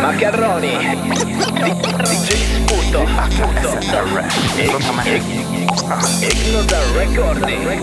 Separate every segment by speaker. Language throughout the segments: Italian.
Speaker 1: Macarroni DJ Sputo Ignoda Recording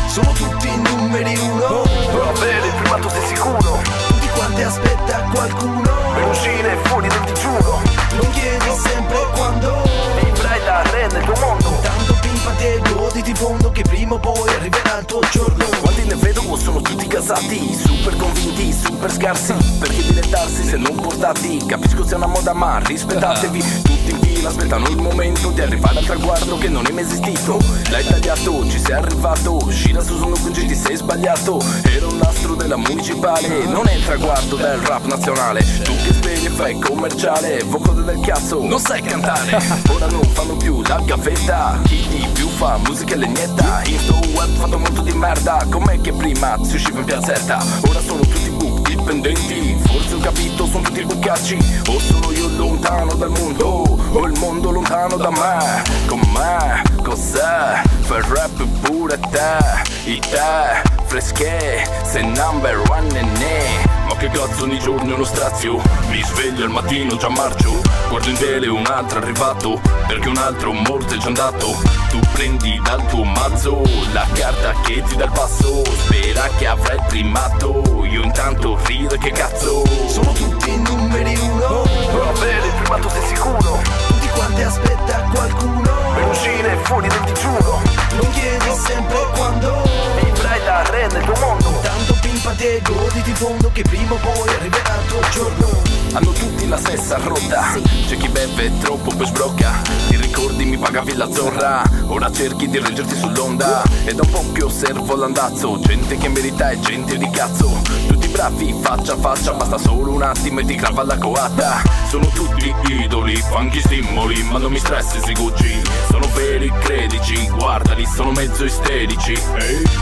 Speaker 2: Sono tutti numeri uno,
Speaker 3: però avere il primato sei sicuro.
Speaker 2: tutti quanti aspetta qualcuno.
Speaker 3: Per uscire fuori del digiuno
Speaker 2: Non chiedi sempre quando,
Speaker 3: vivrai la re nel tuo mondo.
Speaker 2: tanto pimpati e goditi fondo che prima o poi arriverà il tuo giorno.
Speaker 3: Quanti ne vedo sono tutti casati, super convinti, super scarsi. Perché dilettarsi se non portati? Capisco sia una moda ma rispettatevi. Tutti in fila aspettano il momento di arrivare al traguardo che non è mai esistito. L'hai tagliato, ci sei arrivato, Scira su sono cugini ti sei sbagliato. Era un nastro della municipale, non è il traguardo del rap nazionale. Tu che svegli e fai commerciale, vocale del cazzo, non sai cantare. Ora non fanno più la gavetta, chi di più fa musica legnetta. In sto web fatto molto di merda, com'è che prima si usciva in piazzetta? Ora sono tutti book dipendenti, forse ho capito, sono tutti bucacci. O sono io lontano dal mondo, o il mondo lontano da me. Con me, cos'è? Fai rap pure te, i te, fresche, sei number one in ne. Ma che cazzo ogni giorno è uno strazio. Mi sveglio al mattino già marcio, guardo in tele un altro arrivato, perché un altro morto è già andato. Tu prendi dal tuo mazzo la carta che ti dà il passo, spera che avrai il primato, io intanto rido che cazzo.
Speaker 2: Sono tutti numeri uno,
Speaker 3: Però avere il primato sei sicuro.
Speaker 2: tutti quanti aspetta qualcuno.
Speaker 3: Per uscire fuori del digiuno
Speaker 2: Non chiedi sempre quando,
Speaker 3: vivrai la re nel tuo mondo.
Speaker 2: tanto pimpati e goditi fondo che prima o poi arriverà il tuo giorno.
Speaker 3: Hanno tutti la stessa rotta, c'è chi beve troppo poi sbrocca. Ti ricordi mi pagavi la zorra, ora cerchi di reggerti sull'onda. E da un po' che osservo l'andazzo, gente che merita e gente di cazzo. Tutti bravi faccia a faccia, basta solo un attimo e ti clava la coatta. Sono tutti idoli, funky stimoli, ma non mi stressi se Gucci. Sono veri credici, guardali, sono mezzo isterici.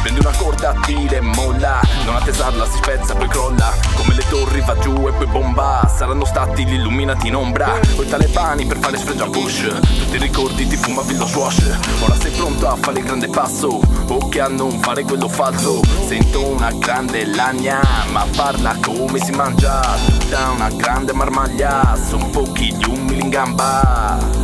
Speaker 3: Prendi una corda, tira e molla, non attesarla si spezza poi crolla. Come le torri va giù e poi bomba, saranno stati gli illuminati in ombra o i talebani per fare sfregia a Bush. Tutti i ricordi ti fumavi lo swash, ora sei pronto a fare il grande passo, o che a non fare quello falso. Sento una grande lagna, ma parla come si mangia, tutta una grande marmaglia, son pochi gli umili in gamba.